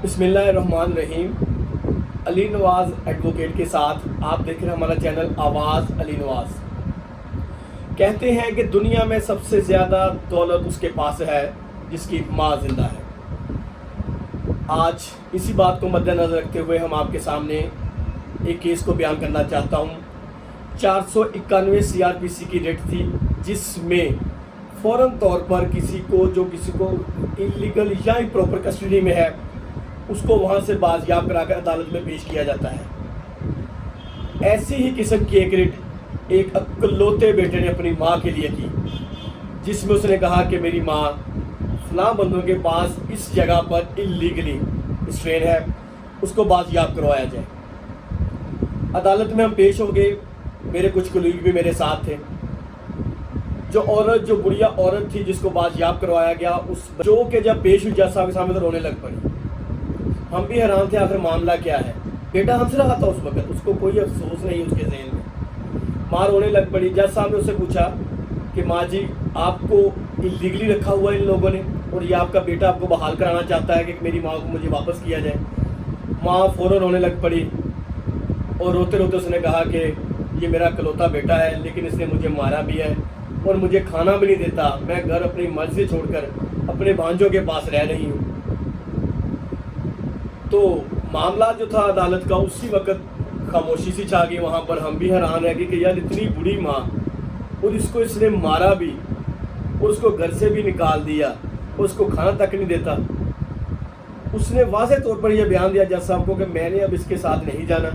बिस्मिल्लाहिर्रहमानिर्रहीम। अली नवाज़ एडवोकेट के साथ आप देख रहे हैं हमारा चैनल आवाज़ अली नवाज़। कहते हैं कि दुनिया में सबसे ज़्यादा दौलत उसके पास है जिसकी माँ ज़िंदा है। आज इसी बात को मद्देनज़र रखते हुए हम आपके सामने एक केस को बयान करना चाहता हूँ। 491 CRPC की रेट थी जिसमें फ़ौरन तौर पर किसी को इलीगल या इम्प्रॉपर कस्टडी में है उसको वहाँ से बाजियाब कराकर अदालत में पेश किया जाता है। ऐसी ही किस्म की एक रिट एक अक्लौते बेटे ने अपनी माँ के लिए की, जिसमें उसने कहा कि मेरी माँ फलां बंदों के पास इस जगह पर इलीगली स्ट्रेन है, उसको बाजियाब करवाया जाए। अदालत में हम पेश हो गए, मेरे कुछ कलीग भी मेरे साथ थे। जो बुढ़िया औरत थी जिसको बाजियाब करवाया गया, उस जो के जब पेश हुई जज साहब के सामने तो रोने लग पड़ी। हम भी हैरान थे आखिर मामला क्या है। बेटा हमसे रहा था उस वक्त, उसको कोई अफसोस नहीं उसके ज़हन में। माँ रोने लग पड़ी। जज साहब ने उससे पूछा कि माँ जी आपको इलीगली रखा हुआ है इन लोगों ने और ये आपका बेटा आपको बहाल कराना चाहता है कि मेरी माँ को मुझे वापस किया जाए। माँ फ़ौरन रोने लग पड़ी और रोते रोते उसने कहा कि ये मेरा इकलौता बेटा है, लेकिन इसने मुझे मारा भी है और मुझे खाना भी नहीं देता। मैं घर अपनी मर्जी छोड़कर अपने भांजों के पास रह रही हूँ। तो मामला जो था अदालत का, उसी वक्त खामोशी सी छा गई वहाँ पर। हम भी हैरान रह गए कि यार इतनी बुरी माँ और इसको इसने मारा भी और उसको घर से भी निकाल दिया और उसको खाना तक नहीं देता। उसने वाज़ेह तौर पर यह बयान दिया जज साहब को कि मैंने अब इसके साथ नहीं जाना,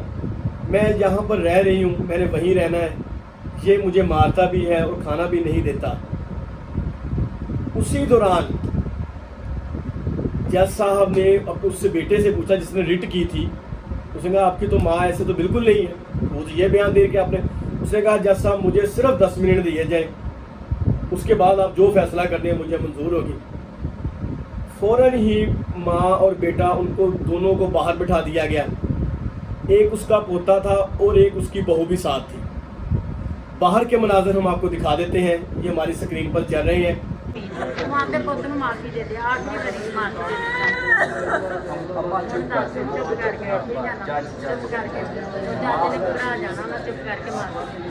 मैं यहाँ पर रह रही हूँ, मैंने वहीं रहना है, ये मुझे मारता भी है और खाना भी नहीं देता। उसी दौरान जज साहब ने उससे बेटे से पूछा जिसने रिट की थी, उसने कहा आपकी तो माँ ऐसे तो बिल्कुल नहीं है, वो तो ये बयान दे के आपने। उसने कहा जज साहब मुझे सिर्फ 10 मिनट दिए जाए, उसके बाद आप जो फैसला करने हैं मुझे मंजूर होगी। फ़ौरन ही माँ और बेटा उनको दोनों को बाहर बिठा दिया गया। एक उसका पोता था और एक उसकी बहू भी साथ थी। बाहर के मनाज़र हम आपको दिखा देते हैं, ये हमारी स्क्रीन पर चल रहे हैं। मारते पुत ਨੂੰ ਮਾਫੀ ਦੇ ਦੇ, ਆਖਰੀ ਵਾਰੀ ਮਾਫੀ ਦੇ ਦੇ। ਦੱਸ ਚੁੱਪ ਕਰਕੇ ਇੱਥੇ ਜਾਣਾ, ਚੁੱਪ ਕਰਕੇ ਜਾਂਦੇ ਨੇ ਘਬਰਾ ਜਾਣਾ, ਮੈਂ ਚੁੱਪ ਕਰਕੇ ਮਾਫੀ ਦੇ।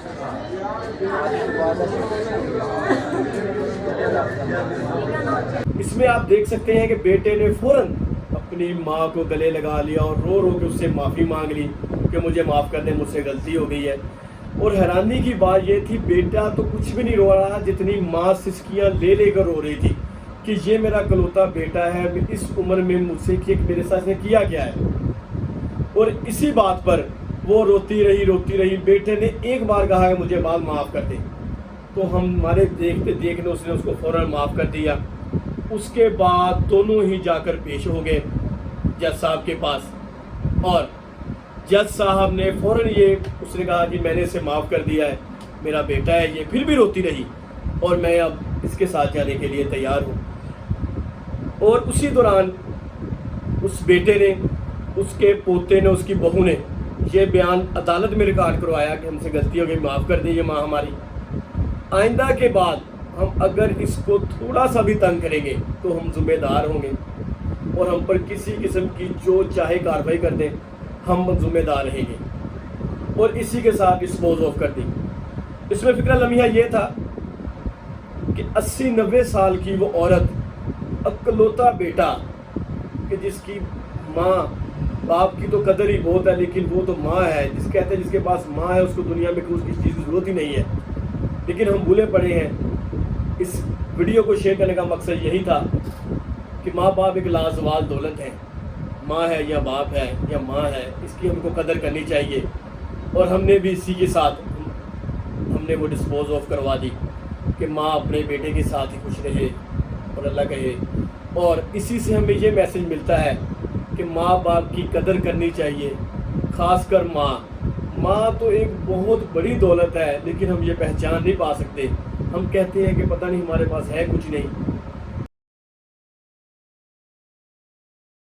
इसमें आप देख सकते हैं कि बेटे ने फ़ौरन अपनी माँ को गले लगा लिया और रो रो के उससे माफ़ी मांग ली कि मुझे माफ़ कर दे, मुझसे गलती हो गई है। और हैरानी की बात ये थी बेटा तो कुछ भी नहीं रो रहा, जितनी माँ सिसकियाँ ले लेकर रो रही थी कि ये मेरा इकलौता बेटा है, इस उम्र में मुझसे कि मेरे साथ ने किया क्या है। और इसी बात पर वो रोती रही। बेटे ने एक बार कहा कि मुझे बात माफ़ कर दे, तो हमारे देखने उसने उसको फ़ौरन माफ़ कर दिया। उसके बाद दोनों ही जाकर पेश हो गए जज साहब के पास और जज साहब ने फ़ौरन उसने कहा कि मैंने इसे माफ़ कर दिया है, मेरा बेटा है ये। फिर भी रोती रही और मैं अब इसके साथ जाने के लिए तैयार हूँ। और उसी दौरान उस बेटे ने, उसके पोते ने, उसकी बहू ने ये बयान अदालत में रिकॉर्ड करवाया कि हमसे गलती हो गई, माफ़ कर दी ये माँ हमारी। आइंदा के बाद हम अगर इसको थोड़ा सा भी तंग करेंगे तो हम ज़िम्मेदार होंगे और हम पर किसी किस्म की जो चाहे कार्रवाई कर दें हम ज़िम्मेदार रहेंगे। और इसी के साथ डिस्पोज ऑफ कर दी। इसमें फ़िक्रा लम्हा ये था कि 80-90 साल की वो औरत, अकलौता बेटा कि जिसकी माँ बाप की तो कदर ही बहुत है, लेकिन वो तो माँ है, कहते हैं जिसके पास माँ है उसको दुनिया में कुछ चीज़ की ज़रूरत ही नहीं है। लेकिन हम भूले पड़े हैं। इस वीडियो को शेयर करने का मकसद यही था कि माँ बाप एक लाजवाल दौलत है। माँ है या बाप है या माँ है, इसकी हमको कदर करनी चाहिए। और हमने भी इसी के साथ हमने वो डिस्पोज ऑफ करवा दी कि माँ अपने बेटे के साथ ही खुश रहे और अल्लाह कहे। और इसी से हमें ये मैसेज मिलता है कि माँ बाप की कदर करनी चाहिए, ख़ासकर माँ तो एक बहुत बड़ी दौलत है, लेकिन हम ये पहचान नहीं पा सकते। हम कहते हैं कि पता नहीं हमारे पास है कुछ नहीं,